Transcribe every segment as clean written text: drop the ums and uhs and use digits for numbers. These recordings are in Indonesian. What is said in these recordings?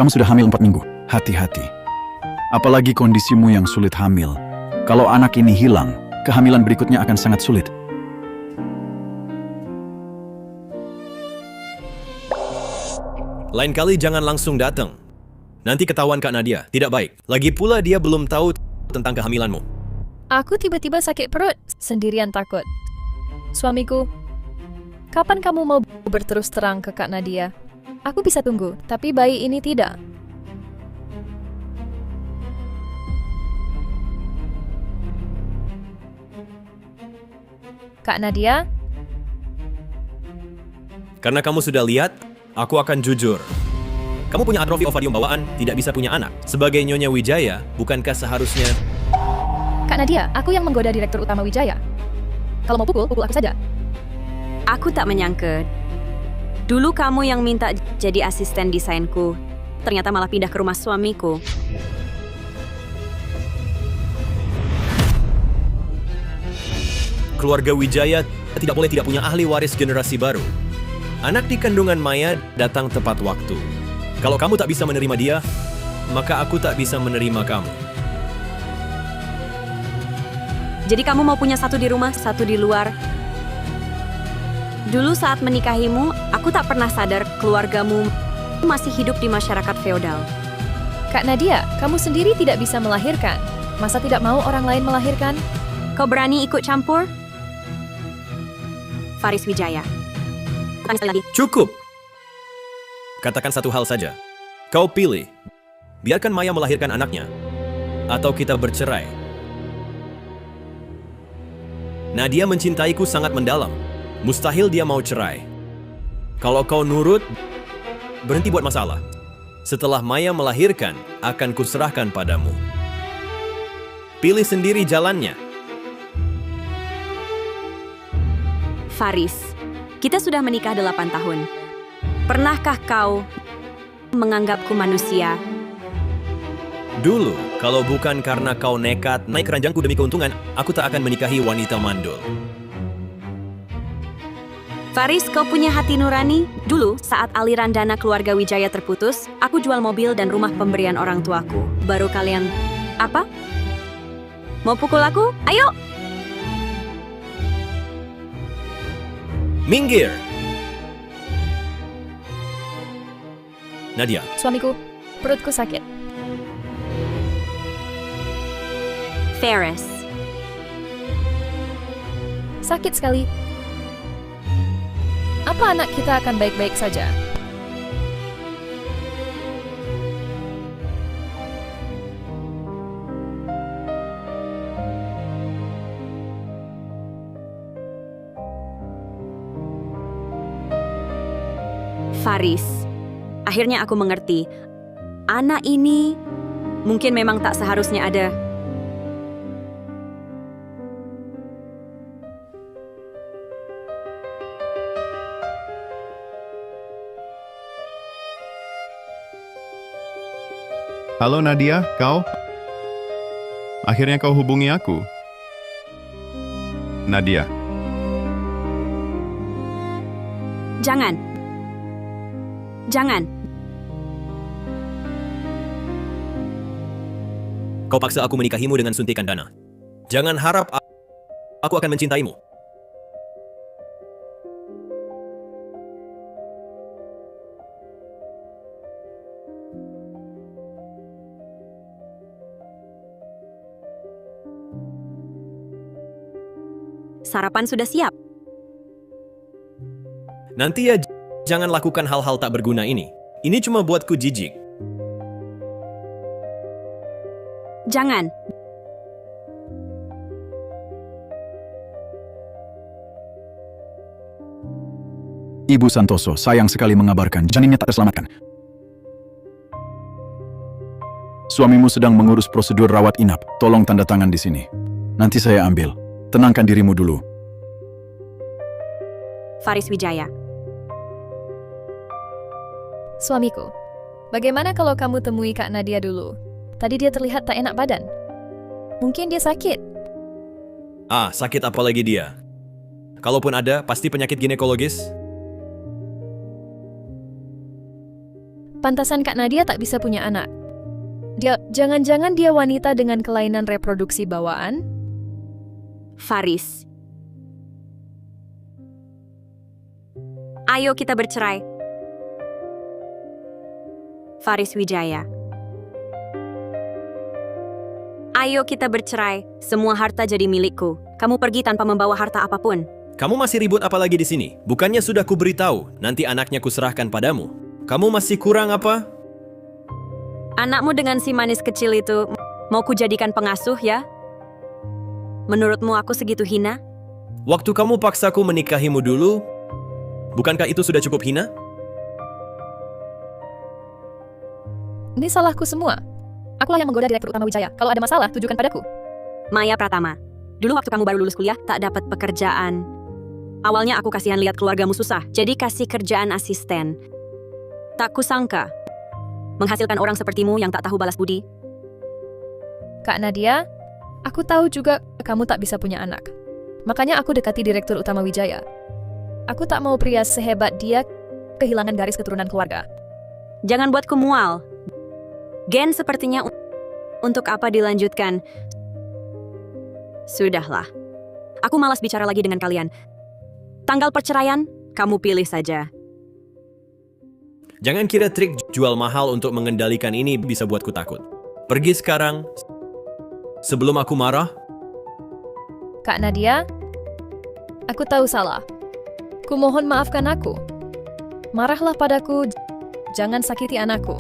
Kamu sudah hamil 4 minggu. Hati-hati. Apalagi kondisimu yang sulit hamil. Kalau anak ini hilang, kehamilan berikutnya akan sangat sulit. Lain kali jangan langsung datang. Nanti ketahuan Kak Nadia, tidak baik. Lagi pula dia belum tahu tentang kehamilanmu. Aku tiba-tiba sakit perut, sendirian takut. Suamiku, kapan kamu mau berterus terang ke Kak Nadia? Aku bisa tunggu, tapi bayi ini tidak. Kak Nadia? Karena kamu sudah lihat, aku akan jujur. Kamu punya atrofi ovarium bawaan, tidak bisa punya anak. Sebagai Nyonya Wijaya, bukankah seharusnya... Kak Nadia, aku yang menggoda Direktur Utama Wijaya. Kalau mau pukul aku saja. Aku tak menyangka. Dulu kamu yang minta jadi asisten desainku. Ternyata malah pindah ke rumah suamiku. Keluarga Wijaya tidak boleh tidak punya ahli waris generasi baru. Anak di kandungan Maya datang tepat waktu. Kalau kamu tak bisa menerima dia, maka aku tak bisa menerima kamu. Jadi kamu mau punya satu di rumah, satu di luar. Dulu saat menikahimu, aku tak pernah sadar keluargamu masih hidup di masyarakat feodal. Kak Nadia, kamu sendiri tidak bisa melahirkan. Masa tidak mau orang lain melahirkan? Kau berani ikut campur? Faris Wijaya. Bukan sekali lagi. Cukup! Katakan satu hal saja. Kau pilih, biarkan Maya melahirkan anaknya, atau kita bercerai. Nadia mencintaiku sangat mendalam. Mustahil dia mau cerai. Kalau kau nurut, berhenti buat masalah. Setelah Maya melahirkan, akan kuserahkan padamu. Pilih sendiri jalannya. Faris, kita sudah menikah 8 tahun. Pernahkah kau menganggapku manusia? Dulu, kalau bukan karena kau nekat naik keranjangku demi keuntungan, aku tak akan menikahi wanita mandul. Faris, kau punya hati nurani? Dulu, saat aliran dana keluarga Wijaya terputus, aku jual mobil dan rumah pemberian orang tuaku. Baru kalian... Apa? Mau pukul aku? Ayo! Minggir! Nadia, Suamiku, perutku sakit. Faris. Sakit sekali. Apa anak kita akan baik-baik saja? Faris, akhirnya aku mengerti. Anak ini mungkin memang tak seharusnya ada. Halo Nadia, kau? Akhirnya kau hubungi aku. Nadia, Jangan. Jangan. kau paksa aku menikahimu dengan suntikan dana. Jangan harap aku akan mencintaimu. Sarapan sudah siap. Nanti ya, jangan lakukan hal-hal tak berguna ini. Ini cuma buatku jijik. Jangan. Ibu Santoso, sayang sekali mengabarkan janinnya tak terselamatkan. Suamimu sedang mengurus prosedur rawat inap. Tolong tanda tangan di sini. Nanti saya ambil. Tenangkan dirimu dulu. Faris Wijaya. Suamiku, bagaimana kalau kamu temui Kak Nadia dulu? Tadi dia terlihat tak enak badan. Mungkin dia sakit. Sakit apa lagi dia? Kalaupun ada, pasti penyakit ginekologis. Pantasan Kak Nadia tak bisa punya anak. Jangan-jangan dia wanita dengan kelainan reproduksi bawaan? Faris. Ayo kita bercerai. Faris Wijaya. Ayo kita bercerai. Semua harta jadi milikku. Kamu pergi tanpa membawa harta apapun. Kamu masih ribut apa lagi di sini? Bukannya sudah kuberitahu, nanti anaknya kuserahkan padamu. Kamu masih kurang apa? Anakmu dengan si manis kecil itu mau kujadikan pengasuh ya? Menurutmu aku segitu hina? Waktu kamu paksaku menikahimu dulu, bukankah itu sudah cukup hina? Ini salahku semua. Akulah yang menggoda Direktur Utama Wijaya. Kalau ada masalah, tujukan padaku. Maya Pratama. Dulu waktu kamu baru lulus kuliah, tak dapat pekerjaan. Awalnya aku kasihan lihat keluargamu susah, jadi kasih kerjaan asisten. Tak kusangka, menghasilkan orang sepertimu yang tak tahu balas budi. Kak Nadia, aku tahu juga kamu tak bisa punya anak. Makanya aku dekati Direktur Utama Wijaya. Aku tak mau pria sehebat dia kehilangan garis keturunan keluarga. Jangan buatku mual. Gen sepertinya untuk apa dilanjutkan? Sudahlah. Aku malas bicara lagi dengan kalian. Tanggal perceraian, kamu pilih saja. Jangan kira trik jual mahal untuk mengendalikan ini bisa buatku takut. Pergi sekarang, sebelum aku marah. Kak Nadia, aku tahu salah. Kumohon maafkan aku. Marahlah padaku, jangan sakiti anakku.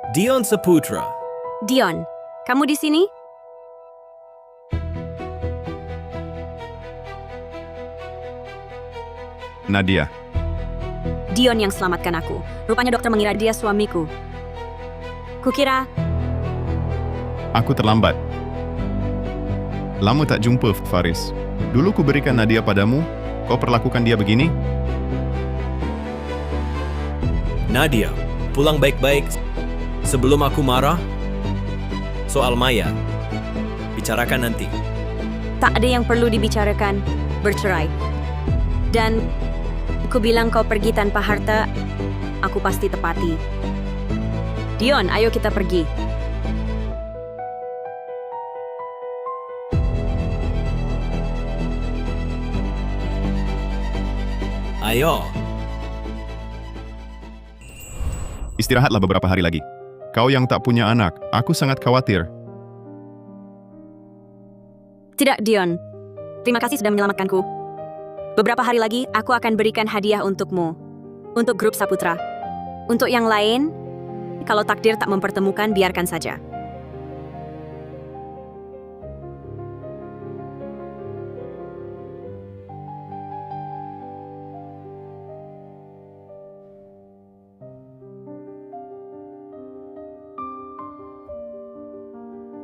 Dion Saputra. Dion, kamu di sini? Nadia, Dion yang selamatkan aku. Rupanya dokter mengira dia suamiku. Kukira, aku terlambat. Lama tak jumpa, Faris. Dulu ku berikan Nadia padamu, kau perlakukan dia begini? Nadia, pulang baik-baik sebelum aku marah. Soal Maya, bicarakan nanti. tak ada yang perlu dibicarakan. Bercerai. Dan ku bilang kau pergi tanpa harta, aku pasti tepati. Dion, ayo kita pergi. Ayo. Istirahatlah beberapa hari lagi. Kau yang tak punya anak, aku sangat khawatir. Tidak, Dion. Terima kasih sudah menyelamatkanku. Beberapa hari lagi, aku akan berikan hadiah untukmu. Untuk grup Saputra. Untuk yang lain, kalau takdir tak mempertemukan, biarkan saja.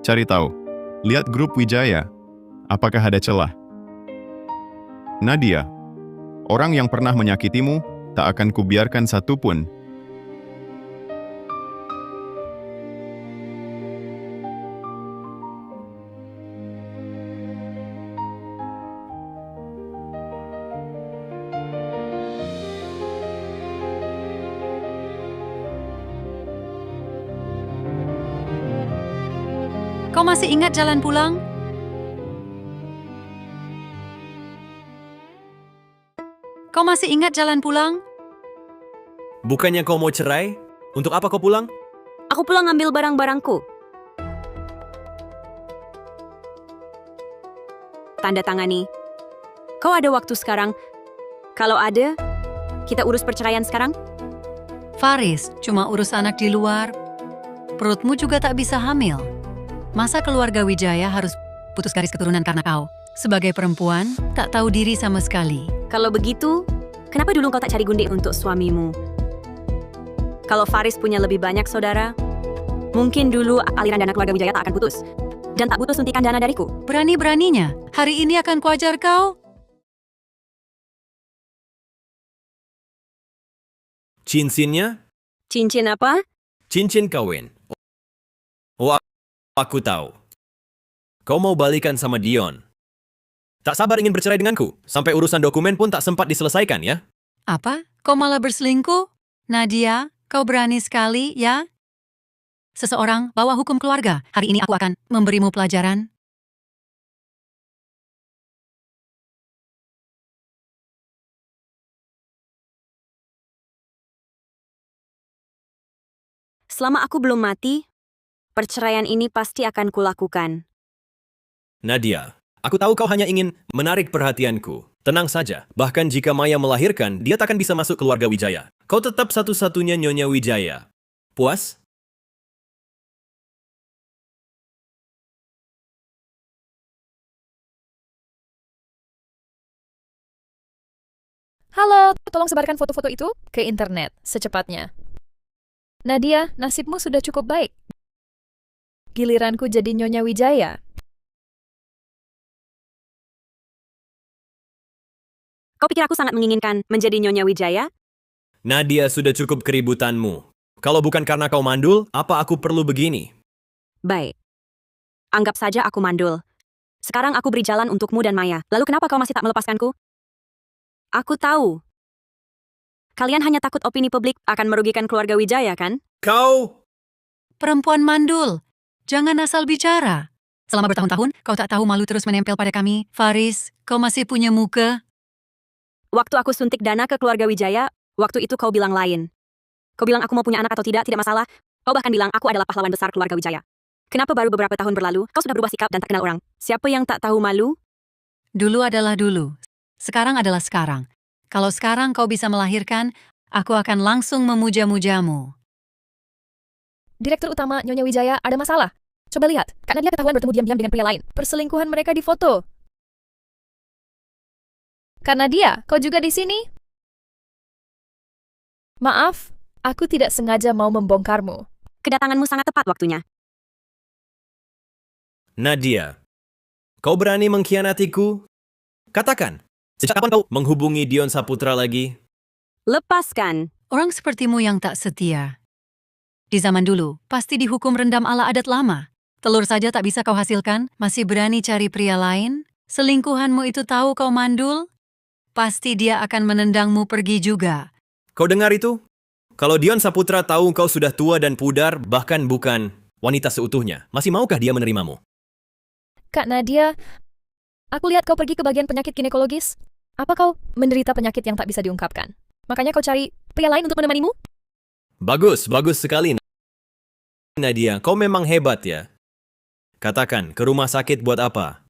Cari tahu. Lihat grup Wijaya. Apakah ada celah? Nadia, orang yang pernah menyakitimu, tak akan kubiarkan satupun. Kau masih ingat jalan pulang? Kau masih ingat jalan pulang? Bukannya kau mau cerai? Untuk apa kau pulang? Aku pulang ambil barang-barangku. Tanda tangani. Kau ada waktu sekarang? Kalau ada, kita urus perceraian sekarang? Faris, cuma urus anak di luar. Perutmu juga tak bisa hamil. Masa keluarga Wijaya harus putus garis keturunan karena kau? Sebagai perempuan, tak tahu diri sama sekali. Kalau begitu, kenapa dulu kau tak cari gundik untuk suamimu? Kalau Faris punya lebih banyak saudara, mungkin dulu aliran dana keluarga Wijaya tak akan putus. Dan tak butuh suntikan dana dariku. Berani-beraninya, hari ini akan kuajar kau. Cincinnya? Cincin apa? Cincin kawin. Oh, aku tahu. Kau mau balikan sama Dion. Tak sabar ingin bercerai denganku. Sampai urusan dokumen pun tak sempat diselesaikan ya. Apa? Kau malah berselingkuh? Nadia, kau berani sekali, ya? Seseorang bawa hukum keluarga. Hari ini aku akan memberimu pelajaran. Selama aku belum mati, perceraian ini pasti akan kulakukan. Nadia, aku tahu kau hanya ingin menarik perhatianku. Tenang saja, bahkan jika Maya melahirkan, dia takkan bisa masuk keluarga Wijaya. Kau tetap satu-satunya Nyonya Wijaya. Puas? Halo, tolong sebarkan foto-foto itu ke internet secepatnya. Nadia, nasibmu sudah cukup baik. Giliranku jadi Nyonya Wijaya. Kau pikir aku sangat menginginkan menjadi Nyonya Wijaya? Nadia, sudah cukup keributanmu. Kalau bukan karena kau mandul, apa aku perlu begini? Baik. Anggap saja aku mandul. Sekarang aku beri jalan untukmu dan Maya. Lalu kenapa kau masih tak melepaskanku? Aku tahu. Kalian hanya takut opini publik akan merugikan keluarga Wijaya, kan? Kau! Perempuan mandul, jangan asal bicara. Selama bertahun-tahun, kau tak tahu malu terus menempel pada kami. Faris, kau masih punya muka? Waktu aku suntik dana ke keluarga Wijaya, waktu itu kau bilang lain. Kau bilang aku mau punya anak atau tidak masalah. Kau bahkan bilang aku adalah pahlawan besar keluarga Wijaya. Kenapa baru beberapa tahun berlalu, kau sudah berubah sikap dan tak kenal orang? Siapa yang tak tahu malu? Dulu adalah dulu. Sekarang adalah sekarang. Kalau sekarang kau bisa melahirkan, aku akan langsung memuja-mujamu. Direktur utama Nyonya Wijaya ada masalah. Coba lihat, Kak Nadia ketahuan bertemu diam-diam dengan pria lain. Perselingkuhan mereka difoto. Kak Nadia, kau juga di sini? Maaf, aku tidak sengaja mau membongkarmu. Kedatanganmu sangat tepat waktunya. Nadia, kau berani mengkhianatiku? Katakan, sejak kapan kau menghubungi Dion Saputra lagi? Lepaskan. Orang sepertimu yang tak setia. Di zaman dulu, pasti dihukum rendam ala adat lama. Telur saja tak bisa kau hasilkan, masih berani cari pria lain? Selingkuhanmu itu tahu kau mandul? Pasti dia akan menendangmu pergi juga. Kau dengar itu? Kalau Dion Saputra tahu kau sudah tua dan pudar, bahkan bukan wanita seutuhnya, masih maukah dia menerimamu? Kak Nadia, aku lihat kau pergi ke bagian penyakit ginekologis. Apa kau menderita penyakit yang tak bisa diungkapkan? Makanya kau cari pria lain untuk menemanimu? Bagus, bagus sekali. Nadia, kau memang hebat ya. Katakan, ke rumah sakit buat apa?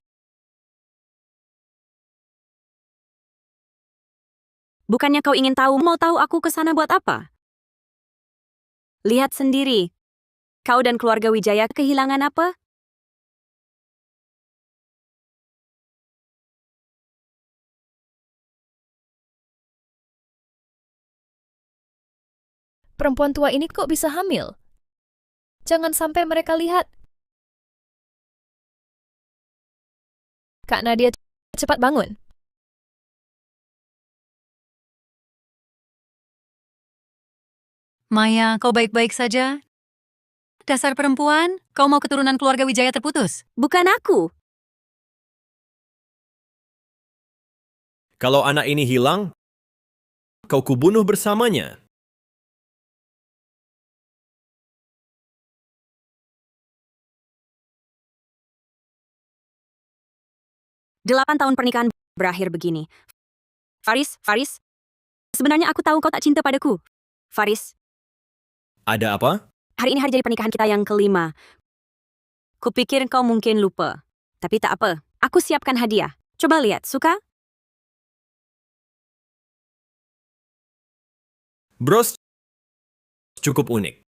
Bukannya kau ingin tahu, mau tahu aku ke sana buat apa? Lihat sendiri. Kau dan keluarga Wijaya kehilangan apa? Perempuan tua ini kok bisa hamil? Jangan sampai mereka lihat. Kak Nadia, cepat bangun. Maya, kau baik-baik saja? Dasar perempuan, kau mau keturunan keluarga Wijaya terputus? Bukan aku. Kalau anak ini hilang, kau kubunuh bersamanya. Delapan tahun pernikahan berakhir begini. Faris, sebenarnya aku tahu kau tak cinta padaku. Faris, Ada apa? hari ini hari jadi pernikahan kita yang kelima. Kupikir kau mungkin lupa. Tapi tak apa, aku siapkan hadiah. Coba lihat, suka? Bros, cukup unik.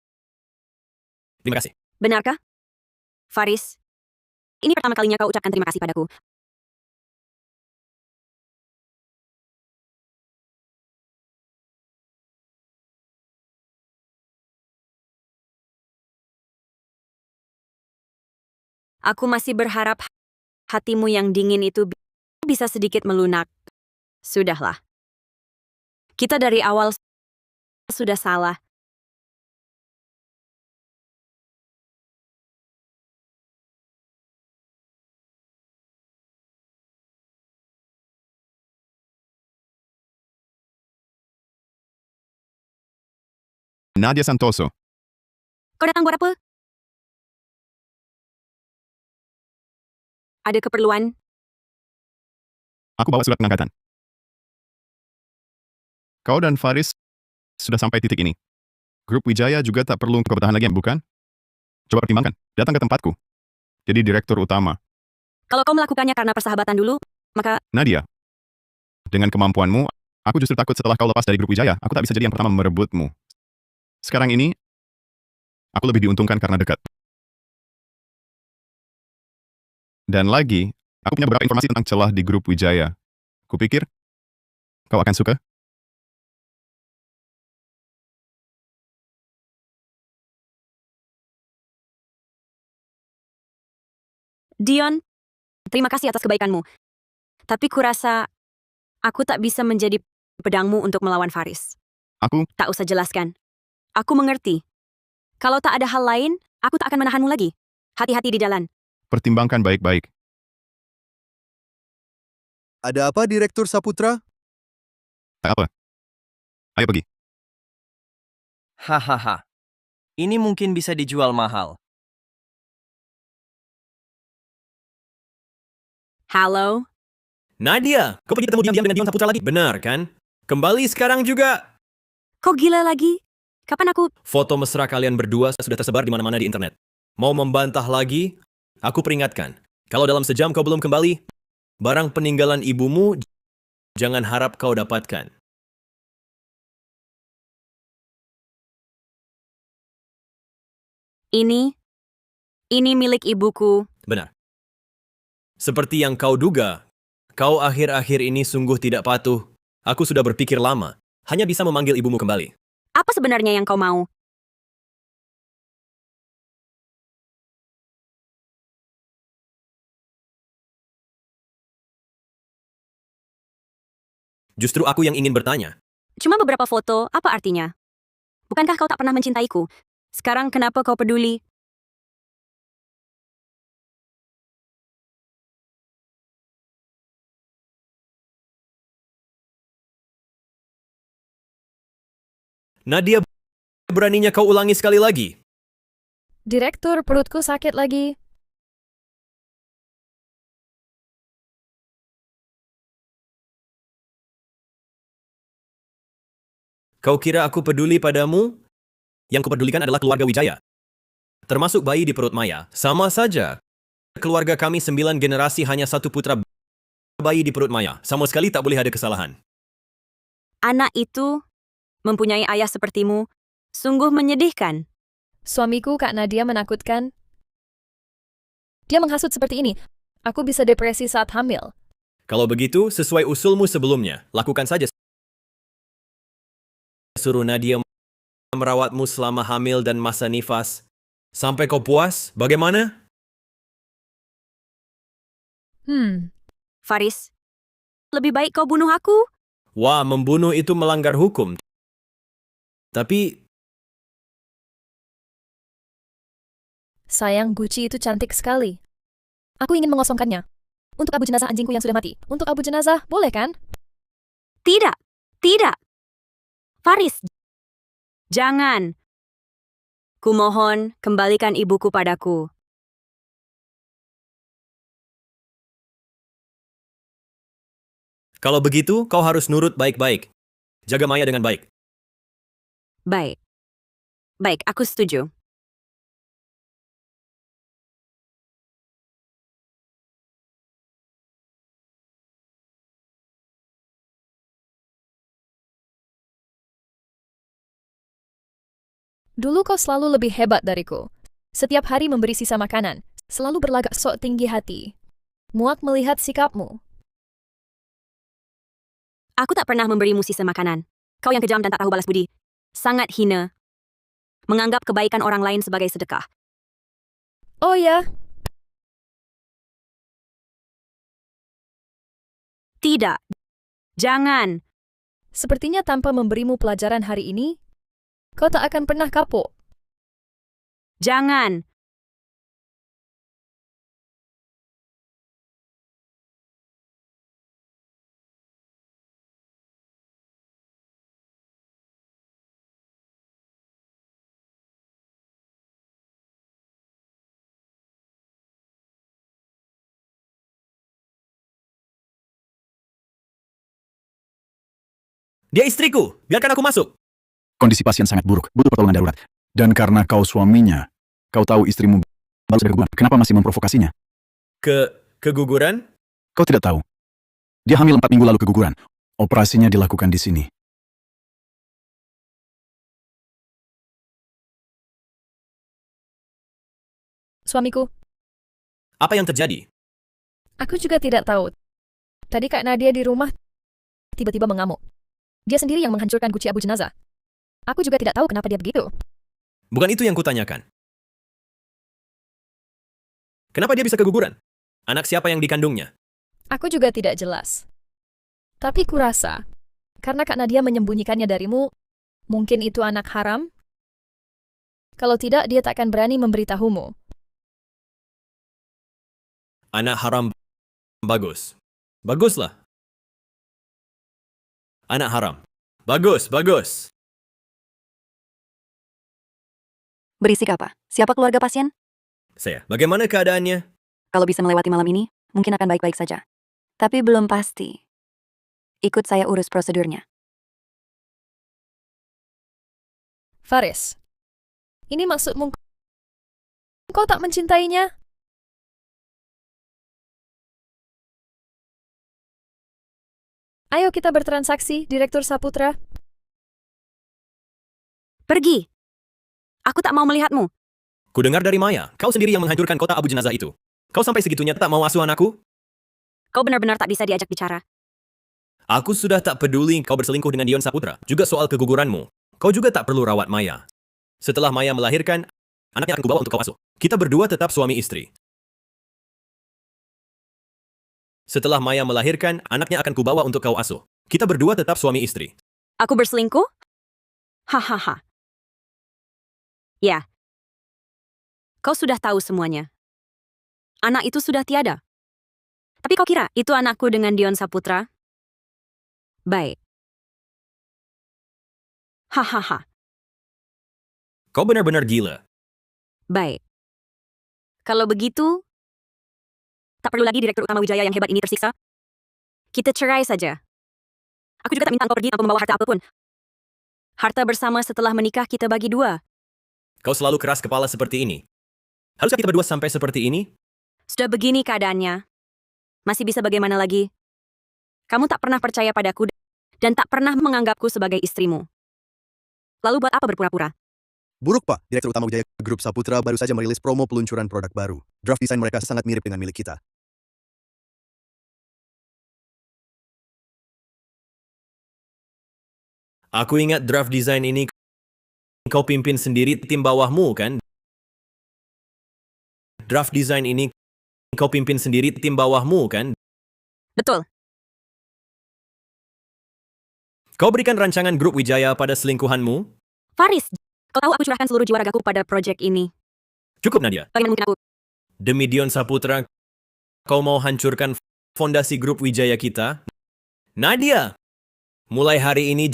Terima kasih. Benarkah? Faris, ini pertama kalinya kau ucapkan terima kasih padaku. Aku masih berharap hatimu yang dingin itu bisa sedikit melunak. Sudahlah. Kita dari awal sudah salah. Nadia Santoso. Kau datang buat apa? Ada keperluan? Aku bawa surat pengangkatan. Kau dan Faris sudah sampai titik ini. Grup Wijaya juga tak perlu kau bertahan lagi, bukan? Coba pertimbangkan. Datang ke tempatku. Jadi direktur utama. Kalau kau melakukannya karena persahabatan dulu, maka Nadia, dengan kemampuanmu, aku justru takut setelah kau lepas dari grup Wijaya, aku tak bisa jadi yang pertama merebutmu. Sekarang ini, aku lebih diuntungkan karena dekat. Dan lagi, aku punya beberapa informasi tentang celah di grup Wijaya. Kupikir, kau akan suka. Dion, terima kasih atas kebaikanmu. Tapi kurasa aku tak bisa menjadi pedangmu untuk melawan Faris. Aku, Tak usah jelaskan. Aku mengerti. Kalau tak ada hal lain, aku tak akan menahanmu lagi. Hati-hati di jalan. pertimbangkan baik-baik. Ada apa, Direktur Saputra? Tak apa. Ayo pergi. Hahaha. Ini mungkin bisa dijual mahal. Halo? Nadia, kau pergi ketemu diam-diam dengan Dion Saputra lagi? Benar, kan? Kembali sekarang juga. Kok gila lagi? Kapan aku... Foto mesra kalian berdua sudah tersebar di mana-mana di internet. Mau membantah lagi? Aku peringatkan. Kalau dalam sejam kau belum kembali, barang peninggalan ibumu jangan harap kau dapatkan. Ini milik ibuku. Benar. Seperti yang kau duga, kau akhir-akhir ini sungguh tidak patuh. Aku sudah berpikir lama, hanya bisa memanggil ibumu kembali. Apa sebenarnya yang kau mau? Justru aku yang ingin bertanya. Cuma beberapa foto, apa artinya? Bukankah kau tak pernah mencintaiku? Sekarang kenapa kau peduli? Nadia, beraninya kau ulangi sekali lagi? Direktur, perutku sakit lagi. Kau kira aku peduli padamu? Yang kupedulikan adalah keluarga Wijaya. Termasuk bayi di perut Maya. Sama saja. Keluarga kami 9 generasi hanya satu putra bayi di perut Maya. Sama sekali tak boleh ada kesalahan. Anak itu mempunyai ayah sepertimu. Sungguh menyedihkan. Suamiku, Kak Nadia, menakutkan. Dia menghasut seperti ini. Aku bisa depresi saat hamil. Kalau begitu, sesuai usulmu sebelumnya, lakukan saja. Suruh Nadia merawatmu selama hamil dan masa nifas. Sampai kau puas, bagaimana? Faris, lebih baik kau bunuh aku. Wah, membunuh itu melanggar hukum. Tapi, Sayang, Gucci itu cantik sekali. Aku ingin mengosongkannya. Untuk abu jenazah anjingku yang sudah mati. Untuk abu jenazah, boleh kan? Tidak, tidak. Faris, jangan. Kumohon, kembalikan ibuku padaku. kalau begitu, kau harus nurut baik-baik. Jaga Maya dengan baik. Baik. Baik, aku setuju. Dulu kau selalu lebih hebat dariku. Setiap hari memberi sisa makanan. Selalu berlagak sok tinggi hati. Muak melihat sikapmu. Aku tak pernah memberimu sisa makanan. Kau yang kejam dan tak tahu balas budi. Sangat hina. Menganggap kebaikan orang lain sebagai sedekah. Oh ya, Tidak. Jangan. sepertinya tanpa memberimu pelajaran hari ini, Kau tak akan pernah kapok. Jangan. Dia istriku, biarkan aku masuk. Kondisi pasien sangat buruk, butuh pertolongan darurat. Dan karena kau suaminya, kau tahu istrimu baru saja keguguran. Kenapa masih memprovokasinya? Keguguran? Kau tidak tahu. Dia hamil 4 minggu lalu keguguran. Operasinya dilakukan di sini. Suamiku, Apa yang terjadi? aku juga tidak tahu. Tadi Kak Nadia di rumah tiba-tiba mengamuk. Dia sendiri yang menghancurkan guci abu jenazah. Aku juga tidak tahu kenapa dia begitu. Bukan itu yang kutanyakan. Kenapa dia bisa keguguran? Anak siapa yang dikandungnya? Aku juga tidak jelas. Tapi kurasa, karena Kak Nadia menyembunyikannya darimu, mungkin itu anak haram? Kalau tidak, dia tak akan berani memberitahumu. Anak haram bagus. Baguslah. Anak haram. Bagus, bagus. Berisik apa? Siapa keluarga pasien? Saya, bagaimana keadaannya? Kalau bisa melewati malam ini, mungkin akan baik-baik saja. Tapi belum pasti. Ikut saya urus prosedurnya. Faris, ini maksudmu kau tak mencintainya? Ayo kita bertransaksi, Direktur Saputra. Pergi. Aku tak mau melihatmu. Kudengar dari Maya, kau sendiri yang menghancurkan kota abu jenazah itu. Kau sampai segitunya tak mau asuh anakku? Kau benar-benar tak bisa diajak bicara. Aku sudah tak peduli kau berselingkuh dengan Dion Saputra. Juga soal keguguranmu. Kau juga tak perlu rawat Maya. Setelah Maya melahirkan, anaknya akan kubawa untuk kau asuh. Kita berdua tetap suami istri. Setelah Maya melahirkan, anaknya akan kubawa untuk kau asuh. Kita berdua tetap suami istri. Aku berselingkuh? Hahaha. Ya. Kau sudah tahu semuanya. Anak itu sudah tiada. Tapi kau kira itu anakku dengan Dion Saputra? Baik. Hahaha. Kau benar-benar gila. Baik. Kalau begitu, tak perlu lagi Direktur Utama Wijaya yang hebat ini tersiksa. Kita cerai saja. Aku juga tak minta kau pergi tanpa membawa harta apapun. Harta bersama setelah menikah kita bagi 2. Kau selalu keras kepala seperti ini. Haruskah kita berdua sampai seperti ini? Sudah begini keadaannya. Masih bisa bagaimana lagi? Kamu tak pernah percaya padaku dan tak pernah menganggapku sebagai istrimu. Lalu buat apa berpura-pura? Buruk, Pak. Direktur Utama Wijaya Grup Saputra baru saja merilis promo peluncuran produk baru. Draft desain mereka sangat mirip dengan milik kita. Aku ingat draft design ini kau pimpin sendiri tim bawahmu, kan? Draft design ini kau pimpin sendiri tim bawahmu, kan? Betul. Kau berikan rancangan grup Wijaya pada selingkuhanmu? Faris, kau tahu aku curahkan seluruh jiwa ragaku pada proyek ini. Cukup, Nadia. Bagaimana mungkin aku? Demi Dion Saputra, kau mau hancurkan fondasi grup Wijaya kita? Nadia, mulai hari ini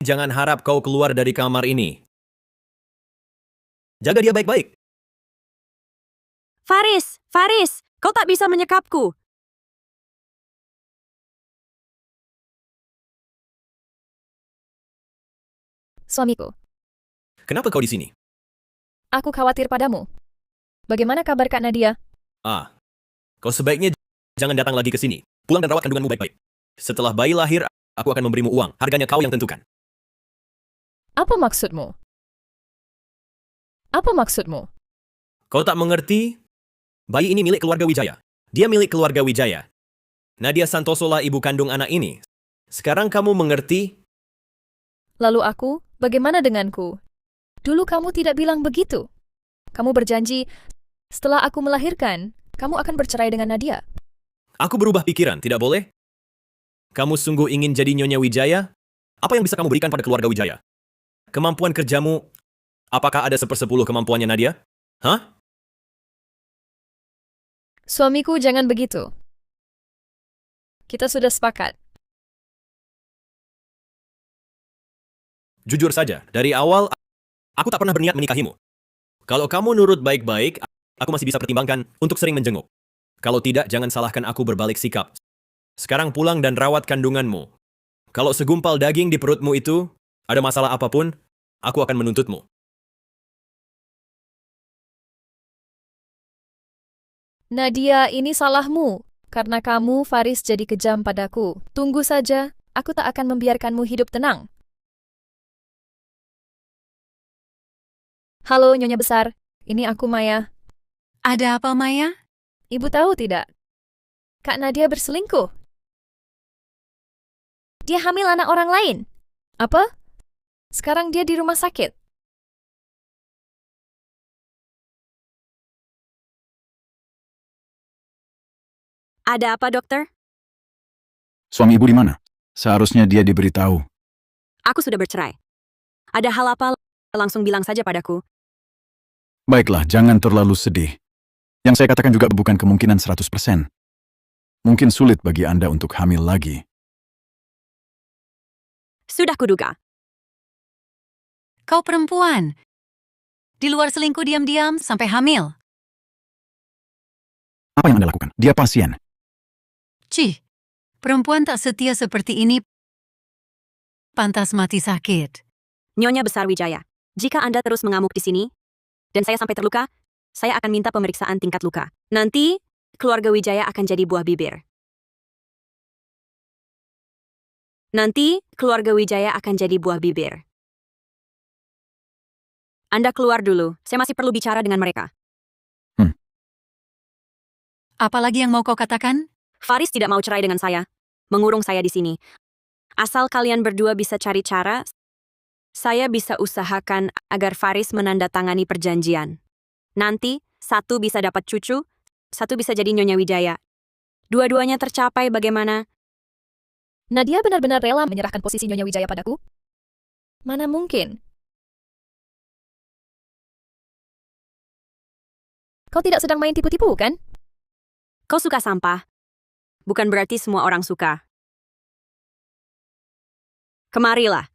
jangan harap kau keluar dari kamar ini. Jaga dia baik-baik. Faris, kau tak bisa menyekapku. Suamiku, Kenapa kau di sini? aku khawatir padamu. Bagaimana kabar Kak Nadia? Kau sebaiknya jangan datang lagi ke sini. Pulang dan rawat kandunganmu baik-baik. Setelah bayi lahir, aku akan memberimu uang. Harganya kau yang tentukan. Apa maksudmu? Apa maksudmu? Kau tak mengerti? Bayi ini milik keluarga Wijaya. Dia milik keluarga Wijaya. Nadia Santoso lah ibu kandung anak ini. Sekarang kamu mengerti? Lalu aku, bagaimana denganku? Dulu kamu tidak bilang begitu. Kamu berjanji, setelah aku melahirkan, kamu akan bercerai dengan Nadia. Aku berubah pikiran, tidak boleh? Kamu sungguh ingin jadi Nyonya Wijaya? Apa yang bisa kamu berikan pada keluarga Wijaya? Kemampuan kerjamu, apakah ada 1/10 kemampuannya Nadia? Hah? Suamiku, jangan begitu. Kita sudah sepakat. Jujur saja, dari awal, aku tak pernah berniat menikahimu. Kalau kamu nurut baik-baik, aku masih bisa pertimbangkan untuk sering menjenguk. Kalau tidak, jangan salahkan aku berbalik sikap. Sekarang pulang dan rawat kandunganmu. Kalau segumpal daging di perutmu itu, ada masalah apapun, aku akan menuntutmu. Nadia, ini salahmu. Karena kamu, Faris, jadi kejam padaku. Tunggu saja, aku tak akan membiarkanmu hidup tenang. Halo, Nyonya Besar. Ini aku, Maya. Ada apa, Maya? Ibu tahu tidak? Kak Nadia berselingkuh. Dia hamil anak orang lain. Apa? Sekarang dia di rumah sakit. Ada apa, dokter? Suami ibu di mana? Seharusnya dia diberitahu. Aku sudah bercerai. Ada hal apa? Langsung bilang saja padaku. Baiklah, jangan terlalu sedih. Yang saya katakan juga bukan kemungkinan 100%. Mungkin sulit bagi Anda untuk hamil lagi. Sudah kuduga. Kau perempuan. Di luar selingkuh diam-diam sampai hamil. Apa yang Anda lakukan? Dia pasien. Cih, perempuan tak setia seperti ini pantas mati sakit. Nyonya Besar Wijaya, jika Anda terus mengamuk di sini, dan saya sampai terluka, saya akan minta pemeriksaan tingkat luka. Nanti, keluarga Wijaya akan jadi buah bibir. Nanti, keluarga Wijaya akan jadi buah bibir. Anda keluar dulu, saya masih perlu bicara dengan mereka. Apalagi yang mau kau katakan? Faris tidak mau cerai dengan saya, mengurung saya di sini. Asal kalian berdua bisa cari cara, saya bisa usahakan agar Faris menandatangani perjanjian. Nanti, satu bisa dapat cucu, satu bisa jadi Nyonya Wijaya. Dua-duanya tercapai bagaimana? Nadia benar-benar rela menyerahkan posisi Nyonya Wijaya padaku? Mana mungkin? Kau tidak sedang main tipu-tipu, kan? Kau suka sampah? Bukan berarti semua orang suka. Kemarilah.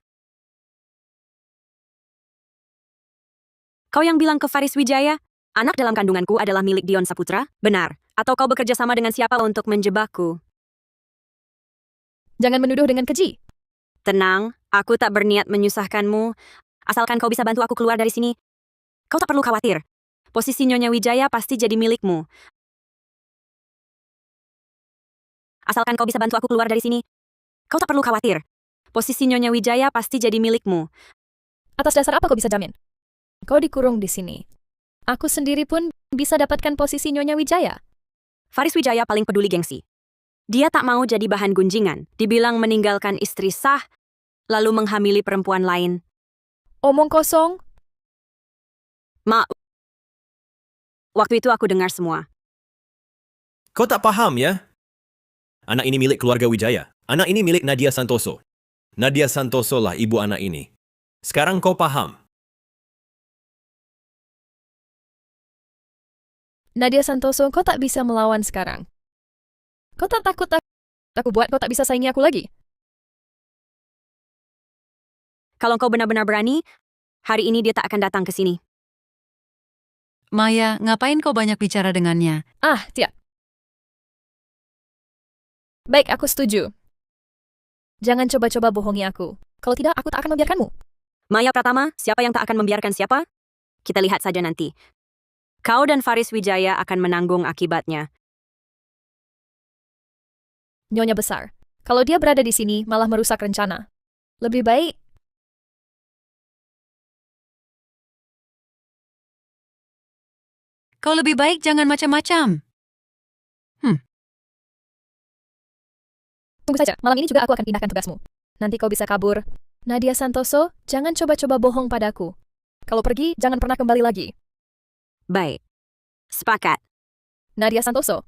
Kau yang bilang ke Faris Wijaya, anak dalam kandunganku adalah milik Dion Saputra, benar? Atau kau bekerja sama dengan siapa untuk menjebakku? Jangan menuduh dengan keji. Tenang, aku tak berniat menyusahkanmu. Asalkan kau bisa bantu aku keluar dari sini. Kau tak perlu khawatir. Posisi Nyonya Wijaya pasti jadi milikmu. Asalkan kau bisa bantu aku keluar dari sini. Kau tak perlu khawatir. Posisi Nyonya Wijaya pasti jadi milikmu. Atas dasar apa kau bisa jamin? Kau dikurung di sini. Aku sendiri pun bisa dapatkan posisi Nyonya Wijaya. Faris Wijaya paling peduli gengsi. Dia tak mau jadi bahan gunjingan, dibilang meninggalkan istri sah, lalu menghamili perempuan lain. Omong kosong. Waktu itu aku dengar semua. Kau tak paham ya? Anak ini milik keluarga Wijaya. Anak ini milik Nadia Santoso. Nadia Santoso lah ibu anak ini. Sekarang kau paham. Nadia Santoso, kau tak bisa melawan sekarang. Kau tak takut aku buat kau tak bisa saingi aku lagi? Kalau kau benar-benar berani, hari ini dia tak akan datang ke sini. Maya, ngapain kau banyak bicara dengannya? Tidak. Baik, aku setuju. Jangan coba-coba bohongi aku. Kalau tidak, aku tak akan membiarkanmu. Maya Pratama, siapa yang tak akan membiarkan siapa? Kita lihat saja nanti. Kau dan Faris Wijaya akan menanggung akibatnya. Nyonya Besar, kalau dia berada di sini malah merusak rencana. Lebih baik Kau lebih baik jangan macam-macam. tunggu saja, malam ini juga aku akan pindahkan tugasmu. Nanti kau bisa kabur. Nadia Santoso, jangan coba-coba bohong padaku. Kalau pergi, jangan pernah kembali lagi. Baik. Sepakat. Nadia Santoso,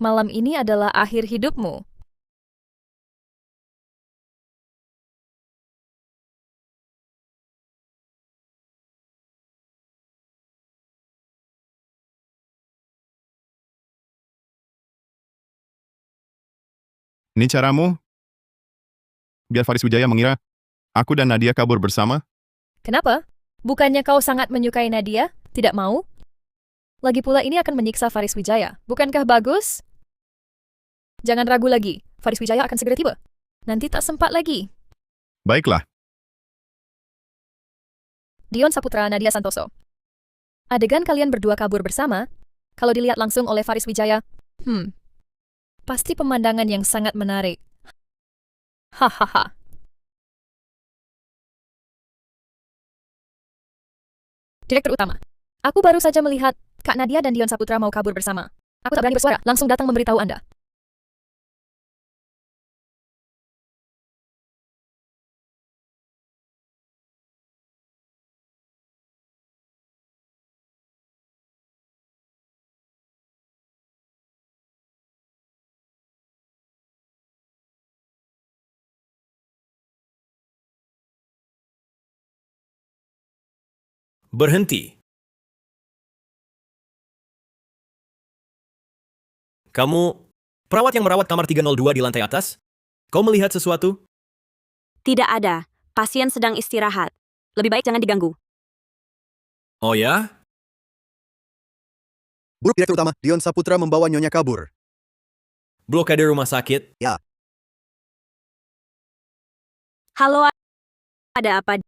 malam ini adalah akhir hidupmu. Ini caramu? Biar Faris Wijaya mengira aku dan Nadia kabur bersama? Kenapa? Bukannya kau sangat menyukai Nadia? Tidak mau? Lagi pula ini akan menyiksa Faris Wijaya. Bukankah bagus? Jangan ragu lagi. Faris Wijaya akan segera tiba. Nanti tak sempat lagi. Baiklah. Dion Saputra, Nadia Santoso. Adegan kalian berdua kabur bersama, kalau dilihat langsung oleh Faris Wijaya, pasti pemandangan yang sangat menarik. Hahaha. Direktur utama. Aku baru saja melihat Kak Nadia dan Dion Saputra mau kabur bersama. Aku tak berani bersuara, langsung datang memberitahu Anda. Berhenti. Kamu perawat yang merawat kamar 302 di lantai atas? Kau melihat sesuatu? Tidak ada. Pasien sedang istirahat. Lebih baik jangan diganggu. Oh ya? Buruk Direktur Utama, Dion Saputra membawa Nyonya kabur. Blokade rumah sakit? Ya. Halo, ada apa?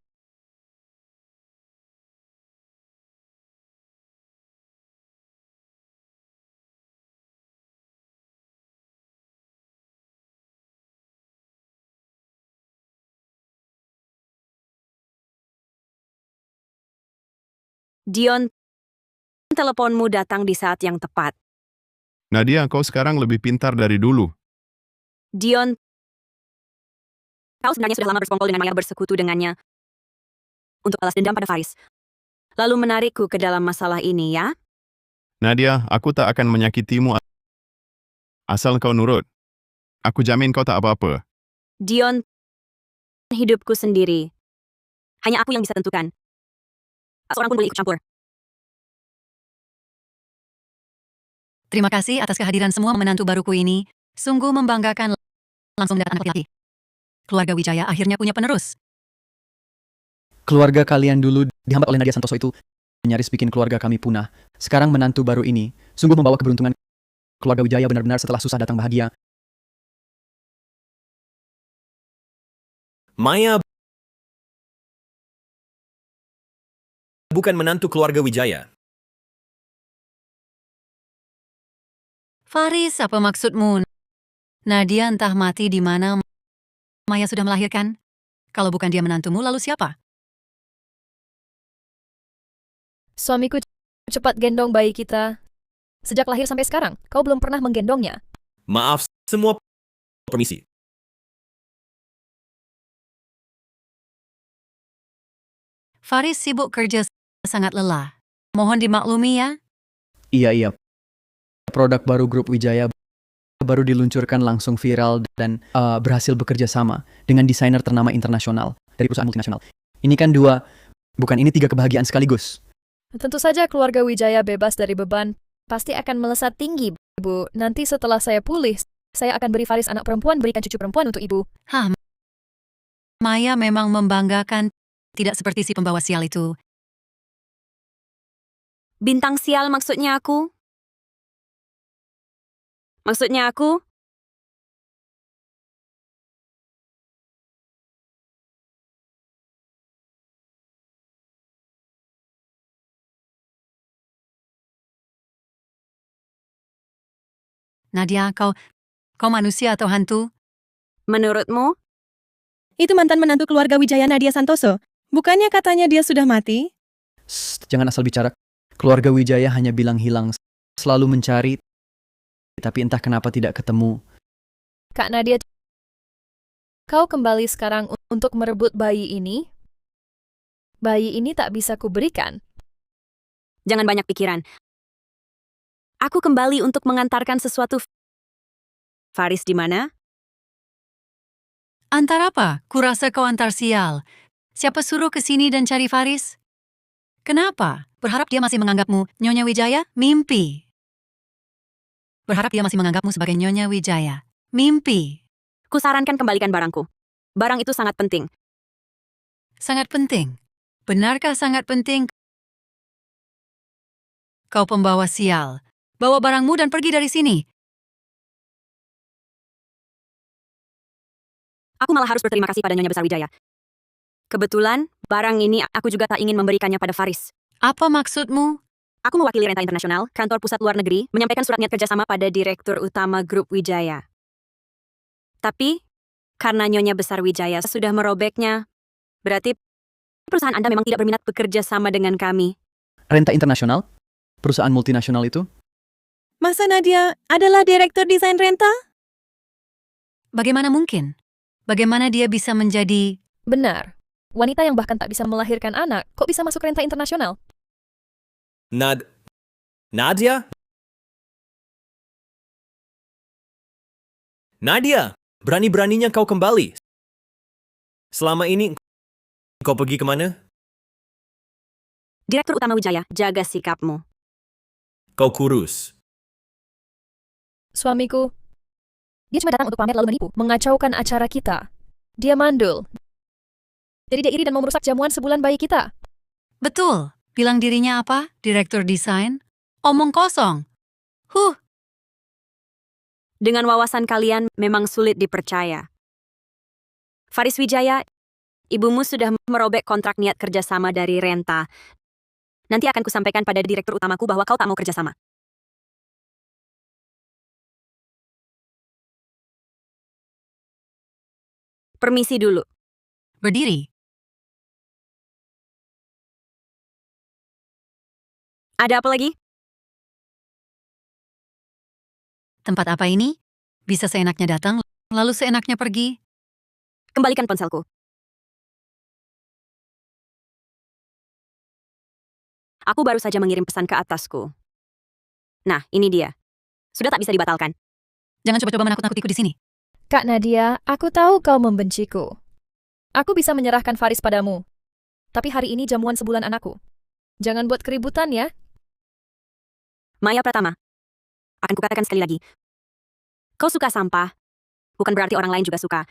Dion, teleponmu datang di saat yang tepat. Nadia, kau sekarang lebih pintar dari dulu. Dion, kau sebenarnya sudah lama bersekongkol dengan Maya, bersekutu dengannya untuk balas dendam pada Faris. Lalu menarikku ke dalam masalah ini, ya? Nadia, aku tak akan menyakitimu asal kau nurut. Aku jamin kau tak apa-apa. Dion, hidupku sendiri. Hanya aku yang bisa tentukan. Tak seorang pun boleh ikut campur. Terima kasih atas kehadiran semua menantu baruku ini. Sungguh membanggakan, langsung mendapat anak laki-laki. Keluarga Wijaya akhirnya punya penerus. Keluarga kalian dulu dihambat oleh Nadia Santoso itu nyaris bikin keluarga kami punah. Sekarang menantu baru ini sungguh membawa keberuntungan. Keluarga Wijaya benar-benar setelah susah datang bahagia. Maya bukan menantu keluarga Wijaya. Faris, apa maksudmu? Nadia entah mati di mana Maya sudah melahirkan. Kalau bukan dia menantumu, lalu siapa? Suamiku cepat gendong bayi kita. Sejak lahir sampai sekarang, kau belum pernah menggendongnya. Maaf, semua permisi. Faris sibuk kerja sangat lelah. Mohon dimaklumi ya. Iya. Produk baru grup Wijaya baru diluncurkan langsung viral dan berhasil bekerja sama dengan desainer ternama internasional dari perusahaan multinasional. Ini kan 2, bukan ini 3 kebahagiaan sekaligus. Tentu saja keluarga Wijaya bebas dari beban. Pasti akan melesat tinggi, Bu. Nanti setelah saya pulih, saya akan beri Faris anak perempuan, berikan cucu perempuan untuk Ibu. Maya memang membanggakan, tidak seperti si pembawa sial itu. Bintang sial maksudnya aku? Nadia, kau manusia atau hantu? Menurutmu? Itu mantan menantu keluarga Wijaya, Nadia Santoso. Bukannya katanya dia sudah mati? Jangan asal bicara. Keluarga Wijaya hanya bilang hilang. Selalu mencari, tapi entah kenapa tidak ketemu. Kak Nadia, kau kembali sekarang untuk merebut bayi ini? Bayi ini tak bisa kuberikan. Jangan banyak pikiran. Aku kembali untuk mengantarkan sesuatu. Faris di mana? Antar apa? Kurasa kau antar sial. Siapa suruh ke sini dan cari Faris? Kenapa? Berharap dia masih menganggapmu Nyonya Wijaya? Mimpi. Berharap dia masih menganggapmu sebagai Nyonya Wijaya. Mimpi. Kusarankan kembalikan barangku. Barang itu sangat penting. Sangat penting. Benarkah sangat penting? Kau pembawa sial. Bawa barangmu dan pergi dari sini. Aku malah harus berterima kasih pada Nyonya Besar Wijaya. Kebetulan, barang ini aku juga tak ingin memberikannya pada Faris. Apa maksudmu? Aku mewakili Renta Internasional, kantor pusat luar negeri, menyampaikan surat niat kerjasama pada Direktur Utama Grup Wijaya. Tapi, karena Nyonya Besar Wijaya sudah merobeknya, berarti perusahaan Anda memang tidak berminat bekerja sama dengan kami. Renta Internasional? Perusahaan multinasional itu? Masa Nadia adalah direktur desain Renta? Bagaimana mungkin? Bagaimana dia bisa menjadi... Benar. Wanita yang bahkan tak bisa melahirkan anak, kok bisa masuk Renta Internasional? Nadia? Nadia, berani-beraninya kau kembali. Selama ini, kau pergi kemana? Direktur Utama Wijaya, jaga sikapmu. Kau kurus. Suamiku, dia cuma datang untuk pamer lalu menipu, mengacaukan acara kita. Dia mandul. Jadi dia iri dan mau merusak jamuan sebulan bayi kita. Betul. Bilang dirinya apa? Direktur desain? Omong kosong. Dengan wawasan kalian memang sulit dipercaya. Faris Wijaya, ibumu sudah merobek kontrak niat kerjasama dari Renta. Nanti akan kusampaikan pada direktur utamaku bahwa kau tak mau kerjasama. Permisi dulu. Berdiri. Ada apa lagi? Tempat apa ini? Bisa seenaknya datang, lalu seenaknya pergi. Kembalikan ponselku. Aku baru saja mengirim pesan ke atasku. Nah, ini dia. Sudah tak bisa dibatalkan. Jangan coba-coba menakut-nakutiku di sini. Kak Nadia, aku tahu kau membenciku. Aku bisa menyerahkan Faris padamu. Tapi hari ini jamuan sebulan anakku. Jangan buat keributan ya. Maya Pratama. Akan kukatakan sekali lagi. Kau suka sampah, bukan berarti orang lain juga suka.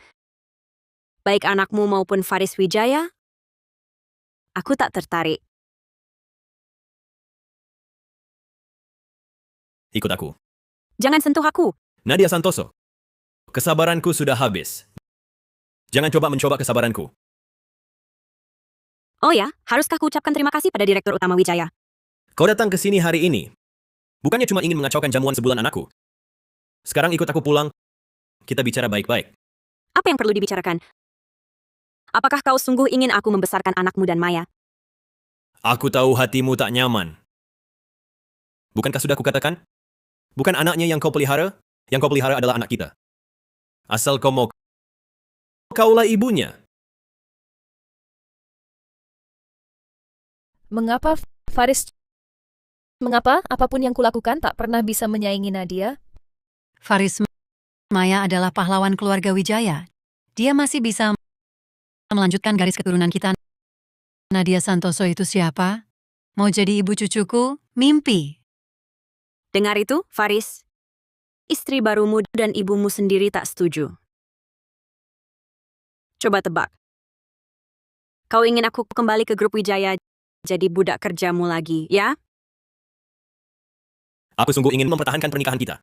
Baik anakmu maupun Faris Wijaya, aku tak tertarik. Ikut aku. Jangan sentuh aku. Nadia Santoso. Kesabaranku sudah habis. Jangan coba mencoba kesabaranku. Oh ya, haruskah kuucapkan terima kasih pada Direktur Utama Wijaya? Kau datang ke sini hari ini. Bukannya cuma ingin mengacaukan jamuan sebulan anakku. Sekarang ikut aku pulang. Kita bicara baik-baik. Apa yang perlu dibicarakan? Apakah kau sungguh ingin aku membesarkan anakmu dan Maya? Aku tahu hatimu tak nyaman. Bukankah sudah kukatakan? Bukan anaknya yang kau pelihara adalah anak kita. Asal kau mau, kaulah ibunya. Mengapa Faris... Mengapa apapun yang kulakukan tak pernah bisa menyaingi Nadia? Faris Maya adalah pahlawan keluarga Wijaya. Dia masih bisa melanjutkan garis keturunan kita. Nadia Santoso itu siapa? Mau jadi ibu cucuku? Mimpi. Dengar itu, Faris. Istri barumu dan ibumu sendiri tak setuju. Coba tebak. Kau ingin aku kembali ke grup Wijaya jadi budak kerjamu lagi, ya? Aku sungguh ingin mempertahankan pernikahan kita.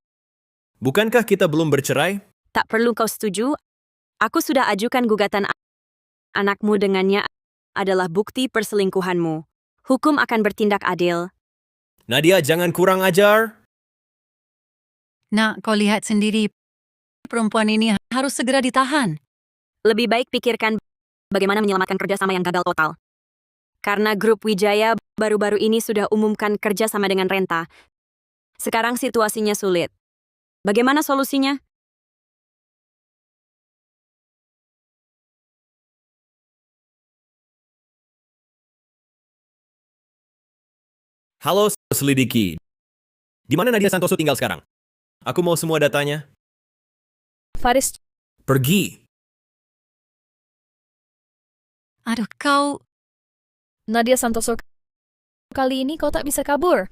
Bukankah kita belum bercerai? Tak perlu kau setuju. Aku sudah ajukan gugatan anakmu dengannya adalah bukti perselingkuhanmu. Hukum akan bertindak adil. Nadia, jangan kurang ajar. Nak, kau lihat sendiri. Perempuan ini harus segera ditahan. Lebih baik pikirkan bagaimana menyelamatkan kerjasama yang gagal total. Karena grup Wijaya baru-baru ini sudah umumkan kerjasama dengan Renta. Sekarang situasinya sulit. Bagaimana solusinya? Halo, selidiki. Di mana Nadia Santoso tinggal sekarang? Aku mau semua datanya. Faris, Pergi. Aduh, kau... Nadia Santoso, kali ini kau tak bisa kabur.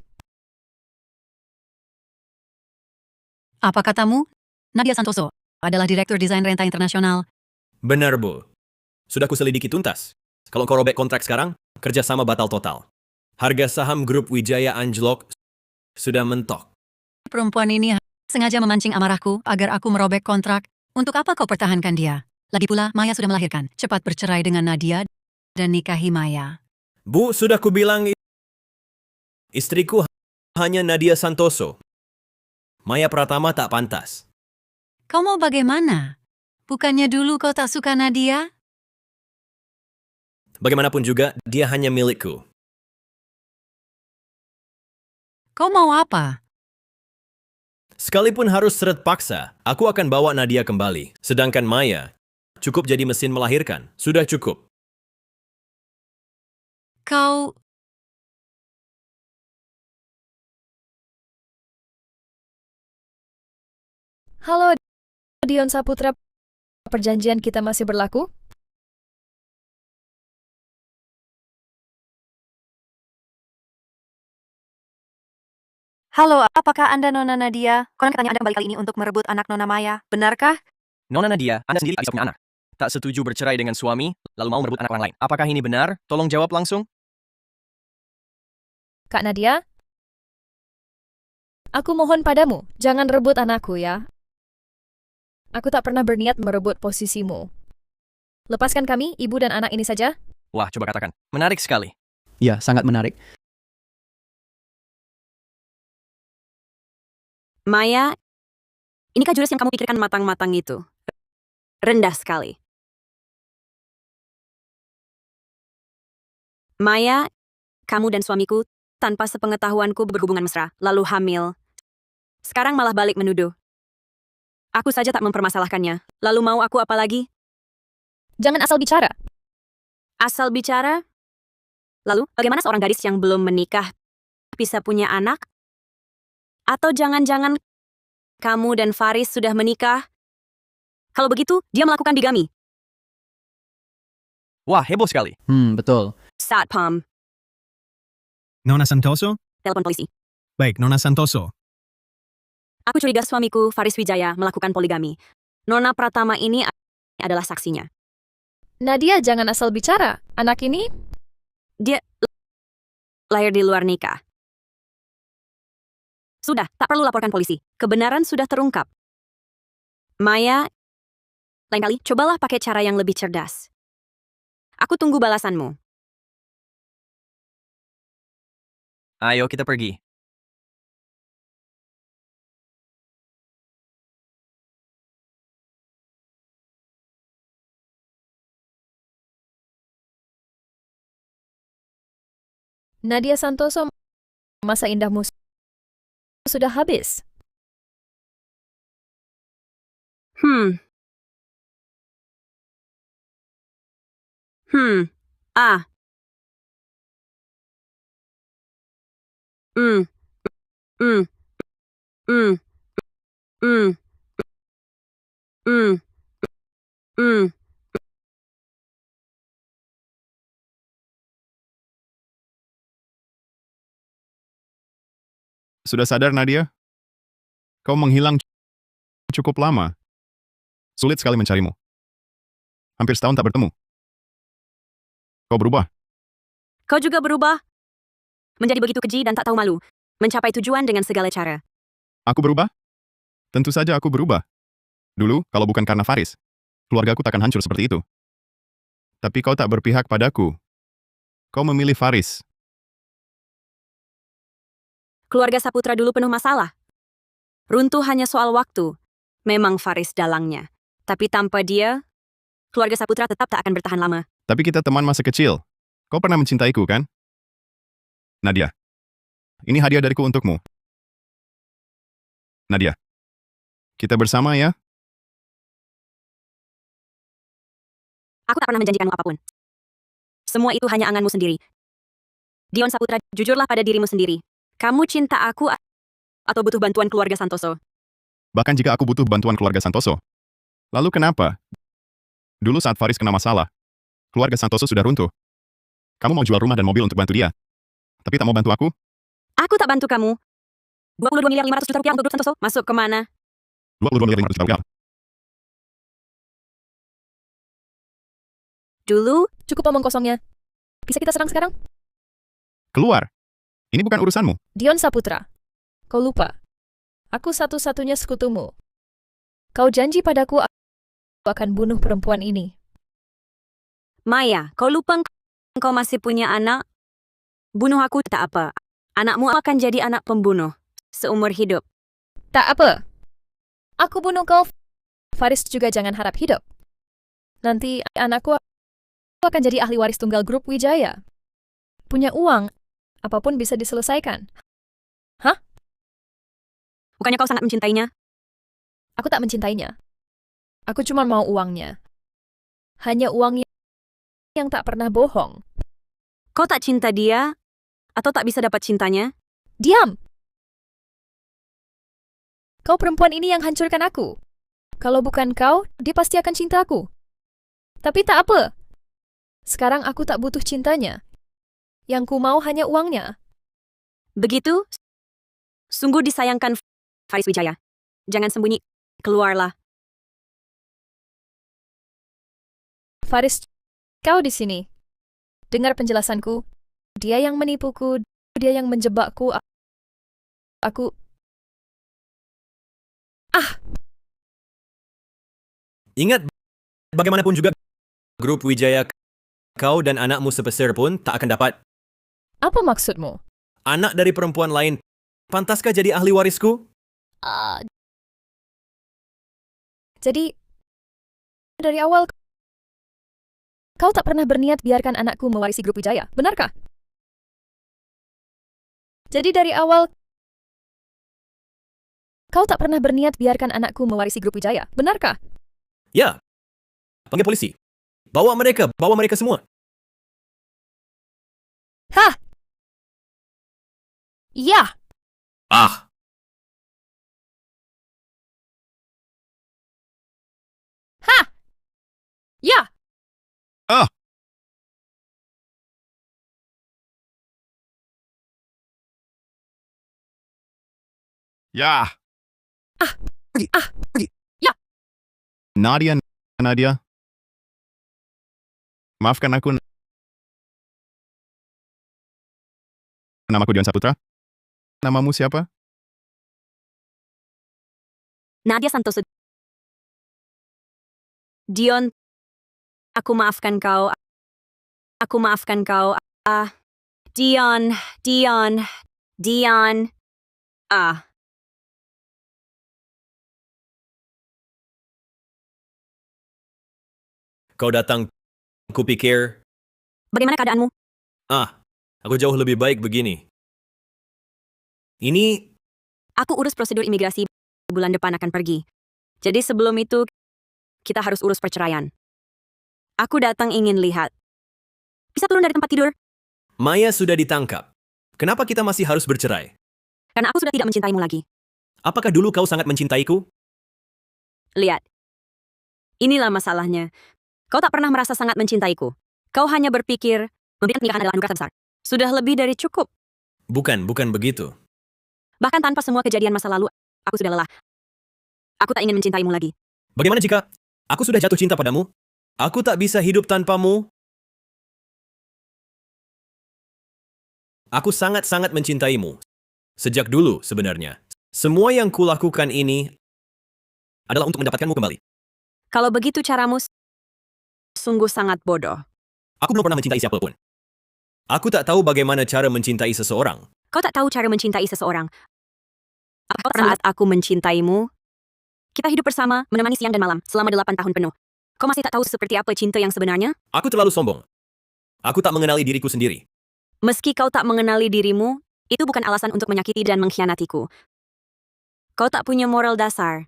Apa katamu? Nadia Santoso. adalah direktur desain renta internasional. Benar, Bu. Sudah kuselidiki tuntas. Kalau kau robek kontrak sekarang, kerjasama batal total. Harga saham grup Wijaya anjlok sudah mentok. Perempuan ini sengaja memancing amarahku agar aku merobek kontrak. Untuk apa kau pertahankan dia? Lagi pula, Maya sudah melahirkan. Cepat bercerai dengan Nadia dan nikahi Maya. Bu, sudah kubilang istriku hanya Nadia Santoso. Maya Pratama tak pantas. Kau mau bagaimana? Bukannya dulu kau tak suka Nadia? Bagaimanapun juga, dia hanya milikku. Kau mau apa? Sekalipun harus seret paksa, aku akan bawa Nadia kembali. Sedangkan Maya, cukup jadi mesin melahirkan. Sudah cukup. Kau... Halo, Dion Saputra. Perjanjian kita masih berlaku? Halo, apakah Anda Nona Nadia? Konon katanya Anda kembali kali ini untuk merebut anak Nona Maya. Benarkah? Nona Nadia, Anda sendiri tak bisa punya anak. Tak setuju bercerai dengan suami, lalu mau merebut anak orang lain. Apakah ini benar? Tolong jawab langsung. Kak Nadia? Aku mohon padamu, jangan rebut anakku ya. Aku tak pernah berniat merebut posisimu. Lepaskan kami, ibu dan anak ini saja. Wah, coba katakan. Menarik sekali. Ya, sangat menarik. Maya, inikah jurus yang kamu pikirkan matang-matang itu? Rendah sekali. Maya, kamu dan suamiku tanpa sepengetahuanku berhubungan mesra, lalu hamil. Sekarang malah balik menuduh. Aku saja tak mempermasalahkannya. Lalu mau aku apa lagi? Jangan asal bicara. Asal bicara? Lalu, bagaimana seorang gadis yang belum menikah bisa punya anak? Atau jangan-jangan kamu dan Faris sudah menikah? Kalau begitu, dia melakukan bigami. Wah, heboh sekali. Betul. Satpam, Nona Santoso? telepon polisi. Baik, Nona Santoso. Aku curiga suamiku, Faris Wijaya, melakukan poligami. Nona Pratama ini adalah saksinya. Nadia, jangan asal bicara. Anak ini... Dia lahir di luar nikah. Sudah, tak perlu laporkan polisi. Kebenaran sudah terungkap. Maya, lain kali cobalah pakai cara yang lebih cerdas. Aku tunggu balasanmu. Ayo kita pergi. Nadia Santoso, masa indahmu sudah habis. Ah. Sudah sadar, Nadia? Kau menghilang cukup lama. Sulit sekali mencarimu. Hampir setahun tak bertemu. Kau berubah. Kau juga berubah. Menjadi begitu keji dan tak tahu malu. Mencapai tujuan dengan segala cara. Aku berubah? Tentu saja aku berubah. Dulu, kalau bukan karena Faris, keluargaku takkan hancur seperti itu. Tapi kau tak berpihak padaku. Kau memilih Faris. Keluarga Saputra dulu penuh masalah. Runtuh hanya soal waktu. Memang Faris dalangnya. Tapi tanpa dia, keluarga Saputra tetap tak akan bertahan lama. Tapi kita teman masa kecil. Kau pernah mencintaiku, kan? Nadia, ini hadiah dariku untukmu. Nadia, kita bersama ya? Aku tak pernah menjanjikanmu apapun. Semua itu hanya anganmu sendiri. Dion Saputra, jujurlah pada dirimu sendiri. Kamu cinta aku atau butuh bantuan keluarga Santoso? Bahkan jika aku butuh bantuan keluarga Santoso. Lalu kenapa? Dulu saat Faris kena masalah, keluarga Santoso sudah runtuh. Kamu mau jual rumah dan mobil untuk bantu dia. Tapi tak mau bantu aku? Aku tak bantu kamu. 22 miliar 500 juta rupiah untuk grup Santoso. Masuk kemana? 22 miliar 500 juta rupiah. Dulu, Cukup omong kosongnya. Bisa kita serang sekarang? Keluar. Ini bukan urusanmu. Dion Saputra. Kau lupa. Aku satu-satunya sekutumu. Kau janji padaku aku akan bunuh perempuan ini. Maya, kau lupa kau masih punya anak? Bunuh aku tak apa. Anakmu akan jadi anak pembunuh. Seumur hidup. Tak apa. Aku bunuh kau. Faris juga jangan harap hidup. Nanti anakku akan jadi ahli waris tunggal grup Wijaya. Punya uang, apapun bisa diselesaikan. Hah? Bukannya kau sangat mencintainya? Aku tak mencintainya. Aku cuma mau uangnya. Hanya uangnya yang tak pernah bohong. Kau tak cinta dia? Atau tak bisa dapat cintanya? Diam! Kau perempuan ini yang hancurkan aku. Kalau bukan kau, dia pasti akan cinta aku. Tapi tak apa. Sekarang aku tak butuh cintanya. Yang ku mau hanya uangnya. Begitu? Sungguh disayangkan, Faris Wijaya. Jangan sembunyi. Keluarlah. Faris, kau di sini. Dengar penjelasanku. Dia yang menipuku, dia yang menjebakku. Aku... Ingat, bagaimanapun juga grup Wijaya, kau dan anakmu sepeser pun tak akan dapat. Apa maksudmu? Anak dari perempuan lain, pantaskah jadi ahli warisku? Jadi, dari awal kau tak pernah berniat biarkan anakku mewarisi grup Wijaya, benarkah? Jadi dari awal kau tak pernah berniat biarkan anakku mewarisi grup Wijaya, benarkah? Ya. Panggil polisi. Bawa mereka semua. Hah! Ya! Ah! Ha! Ya! Ah! Ya! Nadia. Maafkan aku. Namaku Dion Saputra. Namamu siapa? Nadia Santoso. Dion, aku maafkan kau. Aku maafkan kau. Dion. Kau datang, kupikir, Bagaimana keadaanmu? aku jauh lebih baik begini. Ini, Aku urus prosedur imigrasi. Bulan depan akan pergi. Jadi sebelum itu, kita harus urus perceraian. Aku datang ingin lihat. Bisa turun dari tempat tidur? Maya sudah ditangkap. Kenapa kita masih harus bercerai? Karena aku sudah tidak mencintaimu lagi. Apakah dulu kau sangat mencintaiku? Lihat. Inilah masalahnya. Kau tak pernah merasa sangat mencintaiku. Kau hanya berpikir, memberikan pernikahan adalah anugerah terbesar. Sudah lebih dari cukup. Bukan begitu. Bahkan tanpa semua kejadian masa lalu, aku sudah lelah. Aku tak ingin mencintaimu lagi. Bagaimana jika aku sudah jatuh cinta padamu? Aku tak bisa hidup tanpamu. Aku sangat-sangat mencintaimu. Sejak dulu sebenarnya. Semua yang kulakukan ini adalah untuk mendapatkanmu kembali. Kalau begitu caramu, sungguh sangat bodoh. Aku belum pernah mencintai siapapun. Aku tak tahu bagaimana cara mencintai seseorang. Kau tak tahu cara mencintai seseorang. Saat aku mencintaimu, kita hidup bersama, menemani siang dan malam, selama 8 tahun penuh. Kau masih tak tahu seperti apa cinta yang sebenarnya? Aku terlalu sombong. Aku tak mengenali diriku sendiri. Meski kau tak mengenali dirimu, itu bukan alasan untuk menyakiti dan mengkhianatiku. Kau tak punya moral dasar.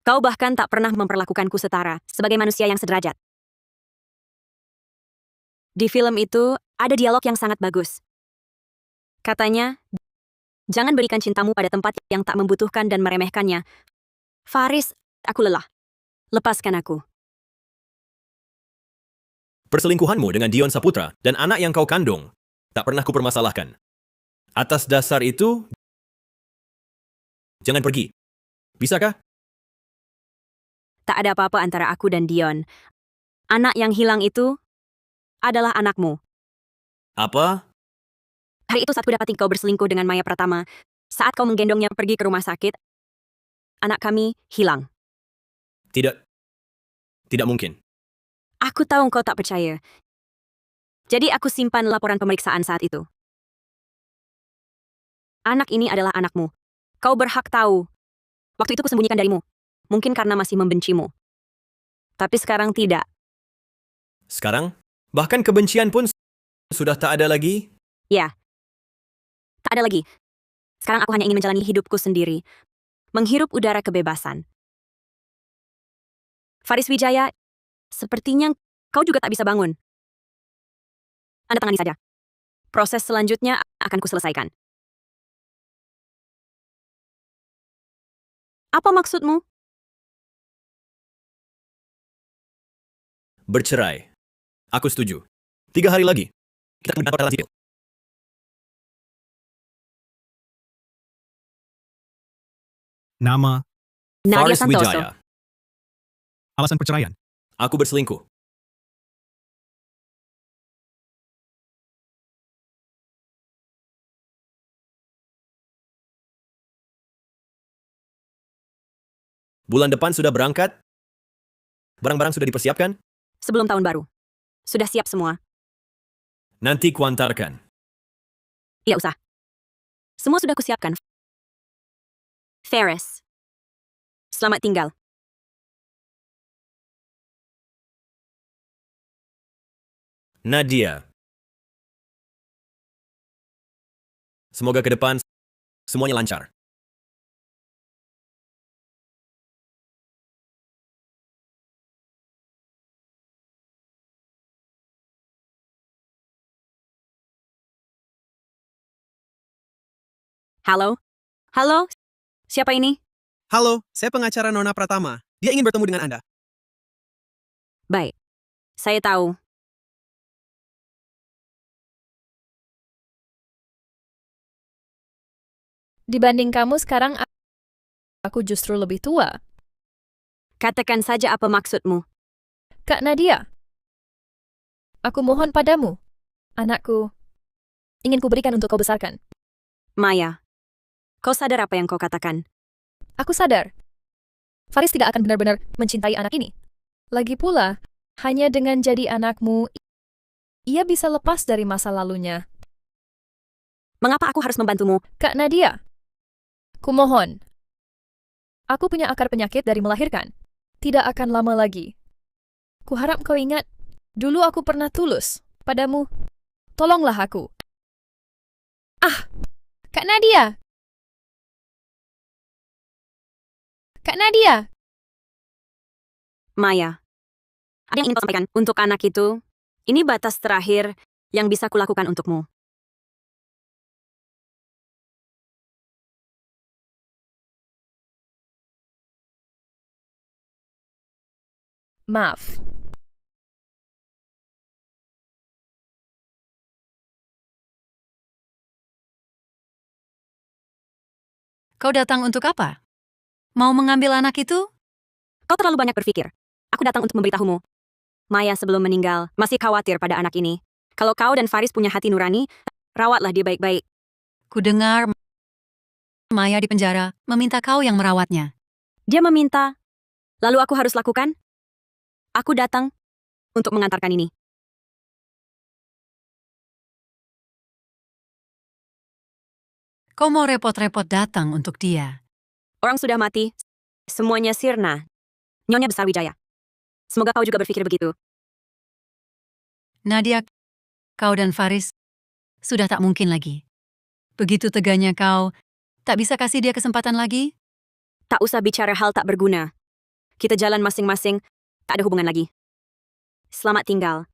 Kau bahkan tak pernah memperlakukanku setara, sebagai manusia yang sederajat. Di film itu, ada dialog yang sangat bagus. Katanya, jangan berikan cintamu pada tempat yang tak membutuhkan dan meremehkannya. Faris, aku lelah. Lepaskan aku. Perselingkuhanmu dengan Dion Saputra dan anak yang kau kandung tak pernah kupermasalahkan. Atas dasar itu, jangan pergi. Bisakah? Tak ada apa-apa antara aku dan Dion. Anak yang hilang itu adalah anakmu. Apa? Hari itu saat kudapati kau berselingkuh dengan Maya Pratama, saat kau menggendongnya pergi ke rumah sakit, anak kami hilang. Tidak. Tidak mungkin. Aku tahu kau tak percaya. Jadi aku simpan laporan pemeriksaan saat itu. Anak ini adalah anakmu. Kau berhak tahu. Waktu itu kusembunyikan darimu. Mungkin karena masih membencimu. Tapi sekarang tidak. Sekarang, bahkan kebencian pun sudah tak ada lagi? Ya. Tak ada lagi. Sekarang aku hanya ingin menjalani hidupku sendiri. Menghirup udara kebebasan. Faris Wijaya, sepertinya kau juga tak bisa bangun. Anda tangani saja. Proses selanjutnya akan kuselesaikan. Apa maksudmu? Bercerai. Aku setuju. 3 hari lagi. Kita akan dapat hasil. Nama, Nadia Faris Santoso. Wijaya. alasan perceraian. Aku berselingkuh. Bulan depan sudah berangkat? Barang-barang sudah dipersiapkan? Sebelum tahun baru. Sudah siap semua. Nanti kuantarkan. Tidak usah. Semua sudah kusiapkan. Faris. Selamat tinggal. Nadia. Semoga ke depan semuanya lancar. Halo? Halo? Siapa ini? Halo, saya pengacara Nona Pratama. Dia ingin bertemu dengan Anda. Baik. Saya tahu. Dibanding kamu sekarang, aku justru lebih tua. Katakan saja apa maksudmu. Kak Nadia, aku mohon padamu, anakku, ingin kuberikan untuk kau besarkan. Maya, kau sadar apa yang kau katakan? Aku sadar. Faris tidak akan benar-benar mencintai anak ini. Lagi pula, hanya dengan jadi anakmu, ia bisa lepas dari masa lalunya. Mengapa aku harus membantumu? Kak Nadia, kumohon. Aku punya akar penyakit dari melahirkan. Tidak akan lama lagi. Kuharap kau ingat, dulu aku pernah tulus padamu. Tolonglah aku. Ah, Kak Nadia! Kak Nadia! Maya, ada yang ingin kau sampaikan untuk anak itu? Ini batas terakhir yang bisa kulakukan untukmu. Maaf. Kau datang untuk apa? Mau mengambil anak itu? Kau terlalu banyak berpikir. Aku datang untuk memberitahumu. Maya sebelum meninggal masih khawatir pada anak ini. Kalau kau dan Faris punya hati nurani, rawatlah dia baik-baik. Kudengar Maya di penjara, meminta kau yang merawatnya. Dia meminta. Lalu aku harus lakukan? Aku datang untuk mengantarkan ini. Kau mau repot-repot datang untuk dia. Orang sudah mati. Semuanya sirna. Nyonya Besar Wijaya. Semoga kau juga berpikir begitu. Nadia, kau dan Faris sudah tak mungkin lagi. Begitu teganya kau, tak bisa kasih dia kesempatan lagi? Tak usah bicara hal tak berguna. Kita jalan masing-masing, tak ada hubungan lagi. Selamat tinggal.